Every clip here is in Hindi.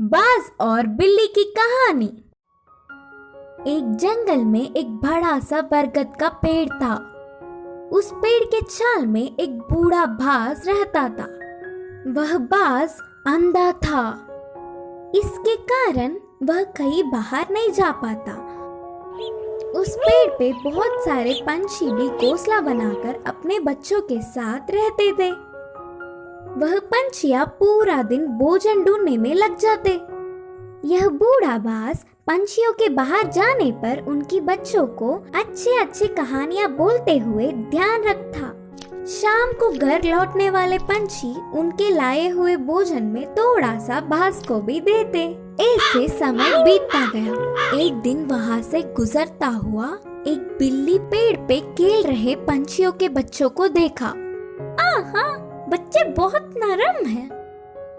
बाज और बिल्ली की कहानी। एक जंगल में एक बड़ा सा बरगद का पेड़ था। उस पेड़ के छाल में एक बूढ़ा बाज रहता था। वह बाज अंधा था। इसके कारण वह कहीं बाहर नहीं जा पाता। उस पेड़ पे बहुत सारे पंछी भी घोंसला बनाकर अपने बच्चों के साथ रहते थे। वह पंछियां पूरा दिन भोजन ढूंढने में लग जाते। यह बूढ़ा बाज पंछियों के बाहर जाने पर उनकी बच्चों को अच्छे अच्छे कहानियां बोलते हुए ध्यान रखता। शाम को घर लौटने वाले पंछी उनके लाए हुए भोजन में थोड़ा सा बाज को भी देते। ऐसे समय बीतता गया। एक दिन वहाँ से गुजरता हुआ एक बिल्ली पेड़ पे खेल रहे पंछियों के बच्चों को देखा। आहा, बच्चे बहुत नरम हैं।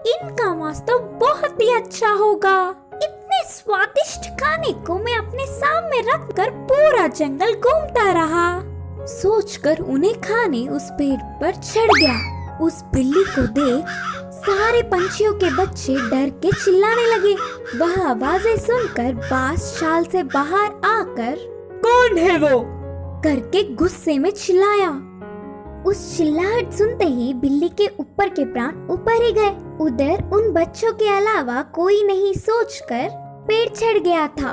इनका मांस तो बहुत ही अच्छा होगा। इतने स्वादिष्ट खाने को मैं अपने सामने रखकर पूरा जंगल घूमता रहा। सोचकर उन्हें खाने उस पेड़ पर चढ़ गया। उस बिल्ली को देख सारे पंछियों के बच्चे डर के चिल्लाने लगे। वह आवाजें सुनकर बाज शाल से बाहर आकर कौन है वो करके गुस्से में चिल्लाया। उस चिल्लाहट सुनते ही बिल्ली के ऊपर के प्राण ऊपर ही गए। उधर उन बच्चों के अलावा कोई नहीं सोचकर पेड़ चढ़ गया था।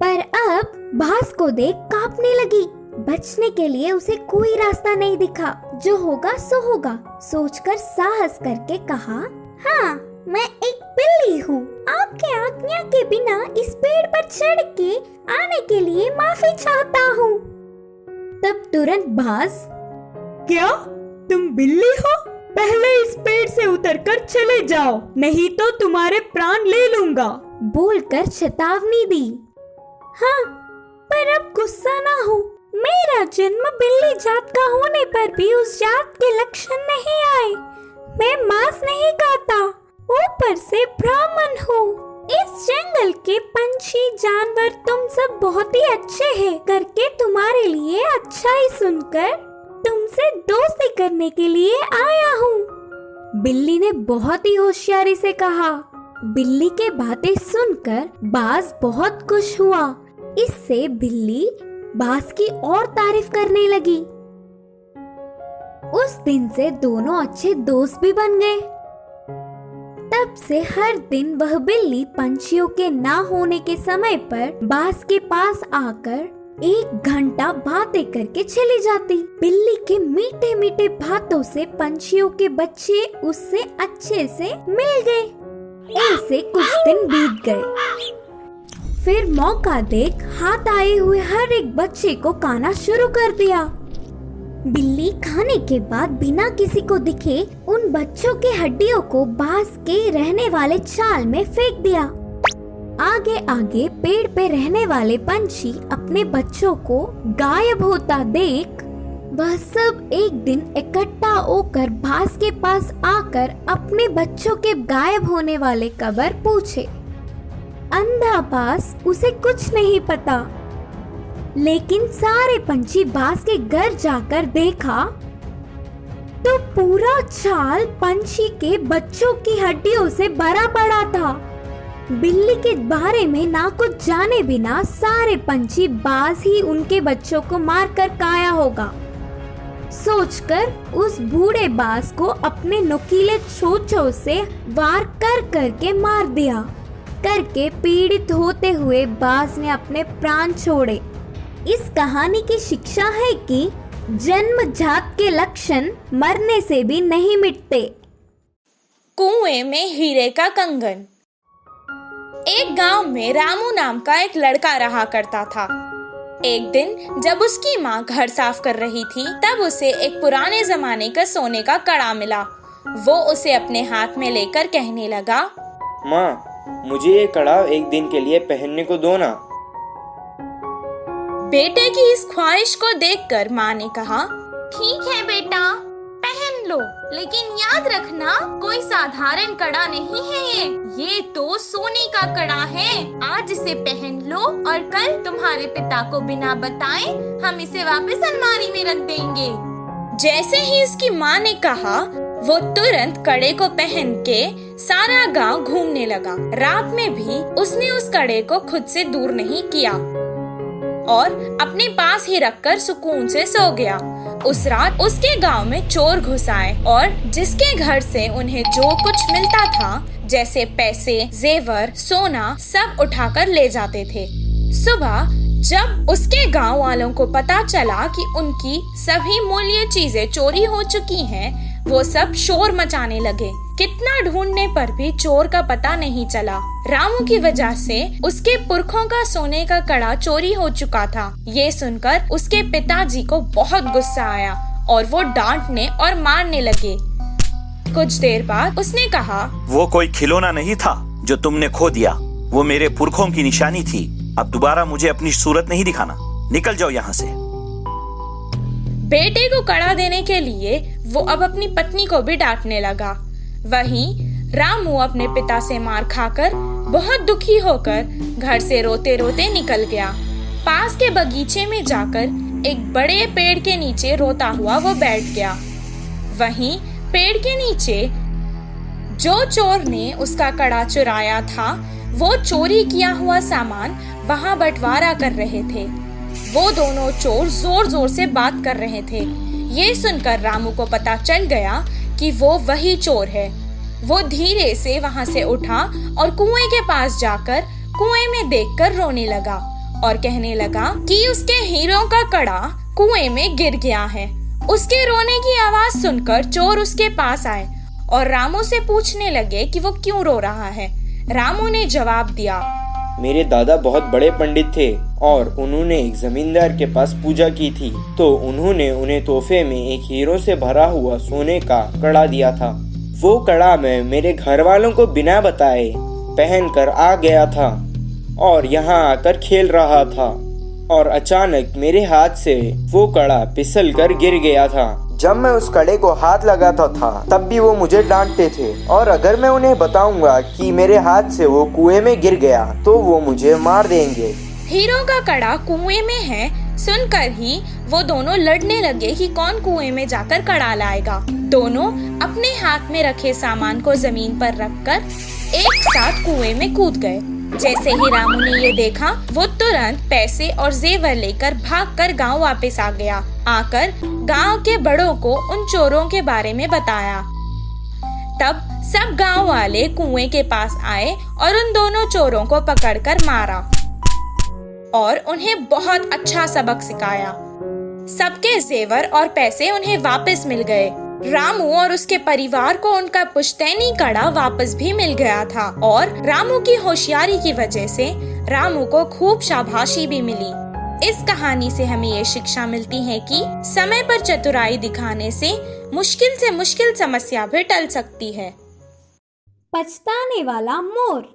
पर अब बाज को देख कांपने लगी। बचने के लिए उसे कोई रास्ता नहीं दिखा। जो होगा सो होगा सोचकर साहस करके कहा, हाँ, मैं एक बिल्ली हूँ। आपके आज्ञा के बिना इस पेड़ पर चढ़ के आने के लिए माफी चाहता हूँ। तब तुरंत बाज, क्या तुम बिल्ली हो? पहले इस पेड़ से उतरकर चले जाओ, नहीं तो तुम्हारे प्राण ले लूंगा, बोलकर चेतावनी दी। हाँ, पर अब गुस्सा ना हो। मेरा जन्म बिल्ली जात का होने पर भी उस जात के लक्षण नहीं आए। मैं मांस नहीं खाता, ऊपर से ब्राह्मण हूँ। इस जंगल के पंछी जानवर तुम सब बहुत ही अच्छे हैं करके तुम्हारे लिए अच्छा ही सुनकर तुमसे दोस्ती करने के लिए आया हूँ। बिल्ली ने बहुत ही होशियारी से कहा। बिल्ली के बातें सुनकर बाज बहुत खुश हुआ। इससे बिल्ली बाज की और तारीफ करने लगी। उस दिन से दोनों अच्छे दोस्त भी बन गए। तब से हर दिन वह बिल्ली पंछियों के ना होने के समय पर बाज के पास आकर 1 घंटा बातें करके चली जाती। बिल्ली के मीठे मीठे बातों से पंछियों के बच्चे उससे अच्छे से मिल गए। ऐसे कुछ दिन बीत गए। फिर मौका देख हाथ आए हुए हर एक बच्चे को खाना शुरू कर दिया। बिल्ली खाने के बाद बिना किसी को दिखे उन बच्चों के हड्डियों को बाज के रहने वाले छाल में फेंक दिया। आगे आगे पेड़ पे रहने वाले पंछी अपने बच्चों को गायब होता देख वह सब एक दिन इकट्ठा होकर बाज के पास आकर अपने बच्चों के गायब होने वाले खबर पूछे। अंधा बाज उसे कुछ नहीं पता, लेकिन सारे पंछी बाज के घर जाकर देखा तो पूरा छाल पंछी के बच्चों की हड्डियों से भरा पड़ा था। बिल्ली के बारे में ना कुछ जाने बिना सारे पंछी बाज ही उनके बच्चों को मारकर खाया होगा सोचकर उस बूढ़े बाज को अपने नुकीले चोंचों से वार कर करके मार दिया। करके पीड़ित होते हुए बाज ने अपने प्राण छोड़े। इस कहानी की शिक्षा है कि जन्मजात के लक्षण मरने से भी नहीं मिटते। कुएं में हीरे का कंगन। एक गांव में रामू नाम का एक लड़का रहा करता था। एक दिन जब उसकी माँ घर साफ कर रही थी तब उसे एक पुराने जमाने का सोने का कड़ा मिला। वो उसे अपने हाथ में लेकर कहने लगा, माँ, मुझे ये कड़ा एक दिन के लिए पहनने को दो ना। बेटे की इस ख्वाहिश को देखकर माँ ने कहा, ठीक है बेटा, पहन लो, लेकिन याद रखना कोई साधारण कड़ा नहीं है ये तो सोने का कड़ा है। आज इसे पहन लो और कल तुम्हारे पिता को बिना बताए हम इसे वापस अलमारी में रख देंगे। जैसे ही इसकी माँ ने कहा वो तुरंत कड़े को पहन के सारा गांव घूमने लगा। रात में भी उसने उस कड़े को खुद से दूर नहीं किया और अपने पास ही रखकर सुकून से सो गया। उस रात उसके गांव में चोर घुस आए और जिसके घर से उन्हें जो कुछ मिलता था, जैसे पैसे, जेवर, सोना, सब उठाकर ले जाते थे। सुबह जब उसके गांव वालों को पता चला कि उनकी सभी मूल्य चीजें चोरी हो चुकी हैं, वो सब शोर मचाने लगे। कितना ढूंढने पर भी चोर का पता नहीं चला। रामू की वजह से उसके पुरखों का सोने का कड़ा चोरी हो चुका था। ये सुनकर उसके पिताजी को बहुत गुस्सा आया और वो डांटने और मारने लगे। कुछ देर बाद उसने कहा, वो कोई खिलौना नहीं था जो तुमने खो दिया, वो मेरे पुरखों की निशानी थी। अब दोबारा मुझे अपनी सूरत नहीं दिखाना, निकल जाओ यहाँ से। बेटे को कड़ा देने के लिए वो अब अपनी पत्नी को भी डांटने लगा। वहीं रामू अपने पिता से मार खाकर बहुत दुखी होकर घर से रोते रोते निकल गया। पास के बगीचे में जाकर एक बड़े पेड़ के नीचे रोता हुआ वो बैठ गया। वहीं पेड़ के नीचे जो चोर ने उसका कड़ा चुराया था, वो चोरी किया हुआ सामान वहां बंटवारा कर रहे थे। वो दोनों चोर जोर जोर से बात कर रहे थे। ये सुनकर रामू को पता चल गया कि वो वही चोर है। वो धीरे से वहां से उठा और कुएं के पास जाकर कुएं में देखकर रोने लगा और कहने लगा कि उसके हीरों का कड़ा कुएं में गिर गया है। उसके रोने की आवाज सुनकर चोर उसके पास आए और रामू से पूछने लगे कि वो क्यों रो रहा है। रामू ने जवाब दिया, मेरे दादा बहुत बड़े पंडित थे और उन्होंने एक जमींदार के पास पूजा की थी, तो उन्होंने उन्हें तोहफे में एक हीरो से भरा हुआ सोने का कड़ा दिया था। वो कड़ा मैं मेरे घर वालों को बिना बताए पहन कर आ गया था और यहाँ आकर खेल रहा था और अचानक मेरे हाथ से वो कड़ा फिसल कर गिर गया था। जब मैं उस कड़े को हाथ लगाता था तब भी वो मुझे डांटते थे और अगर मैं उन्हें बताऊंगा कि मेरे हाथ से वो कुएं में गिर गया तो वो मुझे मार देंगे। हीरो का कड़ा कुएं में है सुनकर ही वो दोनों लड़ने लगे कि कौन कुएं में जाकर कड़ा लाएगा। दोनों अपने हाथ में रखे सामान को जमीन पर रखकर एक साथ कुएं में कूद गए। जैसे ही रामू ने ये देखा, वो तुरंत पैसे और जेवर लेकर भागकर गांव वापस आ गया। आकर गांव के बड़ों को उन चोरों के बारे में बताया। तब सब गांव वाले कुएं के पास आए और उन दोनों चोरों को पकड़कर मारा और उन्हें बहुत अच्छा सबक सिखाया। सबके जेवर और पैसे उन्हें वापस मिल गए। रामू और उसके परिवार को उनका पुश्तैनी कड़ा वापस भी मिल गया था और रामू की होशियारी की वजह से रामू को खूब शाबाशी भी मिली। इस कहानी से हमें ये शिक्षा मिलती है कि समय पर चतुराई दिखाने से मुश्किल समस्या भी टल सकती है। पछताने वाला मोर।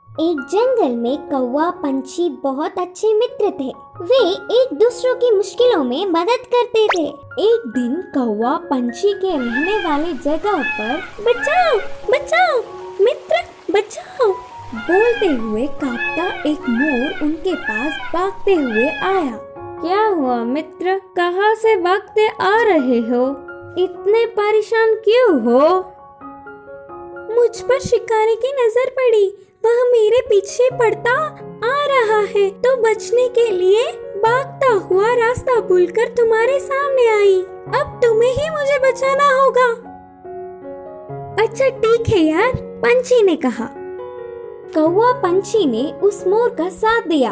एक जंगल में कौवा पंछी बहुत अच्छे मित्र थे। वे एक दूसरों की मुश्किलों में मदद करते थे। एक दिन कौवा पंछी के रहने वाले जगह पर बचाओ बचाओ मित्र बचाओ बोलते हुए कांपता एक मोर उनके पास भागते हुए आया। क्या हुआ मित्र, कहाँ से भागते आ रहे हो? इतने परेशान क्यों हो? मुझ पर शिकारी की नजर पड़ी, वह मेरे पीछे पड़ता आ रहा है तो बचने के लिए भागता हुआ रास्ता भूलकर तुम्हारे सामने आई। अब तुम्हें ही मुझे बचाना होगा। अच्छा ठीक है यार, पंछी ने कहा। कौवा पंछी ने उस मोर का साथ दिया।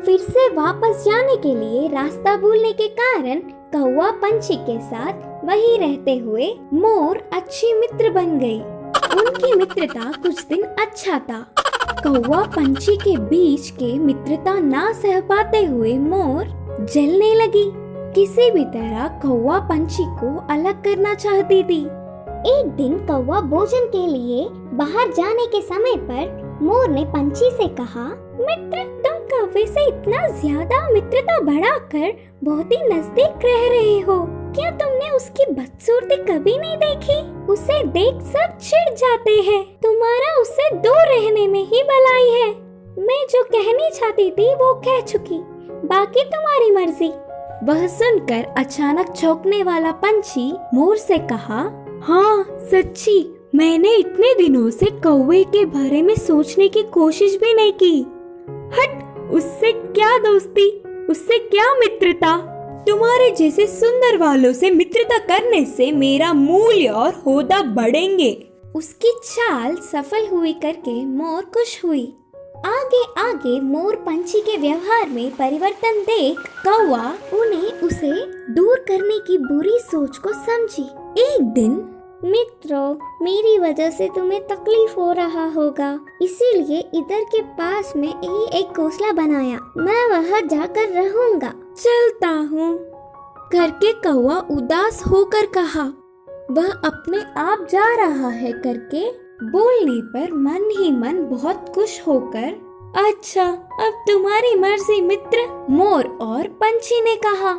फिर से वापस जाने के लिए रास्ता भूलने के कारण कौवा पंछी के साथ वहीं रहते हुए मोर अच्छी मित्र बन गई। उनकी मित्रता कुछ दिन अच्छा था। कौवा पंछी के बीच के मित्रता ना सह पाते हुए मोर जलने लगी। किसी भी तरह कौवा पंछी को अलग करना चाहती थी। एक दिन कौवा भोजन के लिए बाहर जाने के समय पर मोर ने पंछी से कहा, मित्र तुम कौवे से इतना ज्यादा मित्रता बढ़ाकर बहुत ही नजदीक रह रहे हो। क्या तुमने उसकी बदसूरती कभी नहीं देखी? उसे देख सब चिढ़ जाते हैं। तुम्हारा उससे दूर रहने में ही भलाई है। मैं जो कहनी चाहती थी वो कह चुकी, बाकी तुम्हारी मर्जी। वह सुनकर अचानक चौंकने वाला पंछी मोर से कहा, हाँ सच्ची, मैंने इतने दिनों से कौवे के बारे में सोचने की कोशिश भी नहीं की। हट, उससे क्या दोस्ती, उससे क्या मित्रता। तुम्हारे जैसे सुंदर वालों से मित्रता करने से मेरा मूल्य और होदा बढ़ेंगे। उसकी चाल सफल हुई करके मोर खुश हुई। आगे आगे मोर पंछी के व्यवहार में परिवर्तन देख कौवा उन्हें उसे दूर करने की बुरी सोच को समझी। एक दिन, मित्रों, मेरी वजह से तुम्हें तकलीफ हो रहा होगा, इसीलिए इधर के पास में ही एक घोंसला बनाया। मैं वहाँ जाकर रहूंगा। चलता हूँ, करके कौवा उदास होकर कहा। वह अपने आप जा रहा है करके बोलने पर मन ही मन बहुत खुश होकर, अच्छा, अब तुम्हारी मर्जी मित्र, मोर और पंछी ने कहा।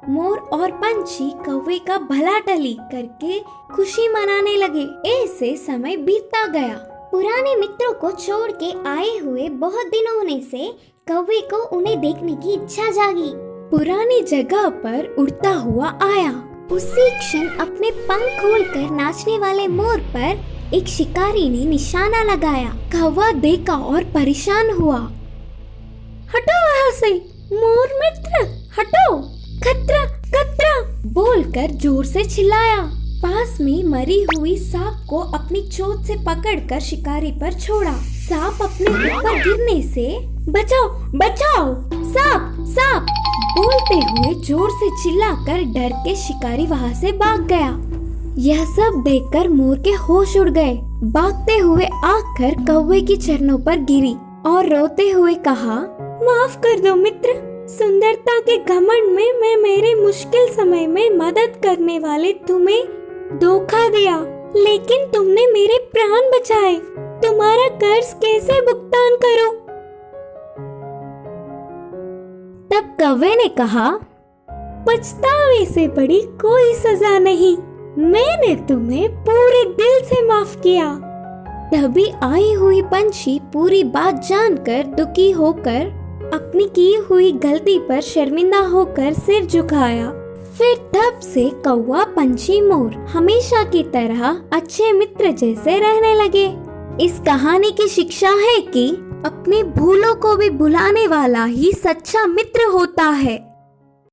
मोर और पंछी कौवे का भला टली करके खुशी मनाने लगे। ऐसे समय बीतता गया। पुराने मित्रों को छोड़ के आए हुए बहुत दिन होने से कौवे को उन्हें देखने की इच्छा जागी। पुरानी जगह पर उड़ता हुआ आया। उसी क्षण अपने पंख खोलकर नाचने वाले मोर पर एक शिकारी ने निशाना लगाया। कौवा देखा और परेशान हुआ। हटो वहाँ से, मोर मित्र, हटो, खतरा खतरा बोलकर जोर से चिल्लाया। पास में मरी हुई सांप को अपनी चोंच से पकड़कर शिकारी पर छोड़ा। सांप अपने ऊपर गिरने से, बचाओ बचाओ, सांप सांप बोलते हुए जोर से चिल्लाकर डर के शिकारी वहाँ से भाग गया। यह सब देखकर मोर के होश उड़ गए। भागते हुए आकर कौवे की चरणों पर गिरी और रोते हुए कहा, माफ कर दो मित्र, सुंदरता के घमंड में मैं मेरे मुश्किल समय में मदद करने वाले तुम्हें धोखा दिया, लेकिन तुमने मेरे प्राण बचाए। तुम्हारा कर्ज कैसे भुगतान करूं? तब कौवे ने कहा, पछतावे से बड़ी कोई सजा नहीं, मैंने तुम्हें पूरे दिल से माफ किया। तभी आई हुई पंछी पूरी बात जानकर दुखी होकर अपनी की हुई गलती पर शर्मिंदा होकर सिर झुकाया। फिर तब से कौवा, पंछी, मोर हमेशा की तरह अच्छे मित्र जैसे रहने लगे। इस कहानी की शिक्षा है कि अपने भूलों को भी भुलाने वाला ही सच्चा मित्र होता है।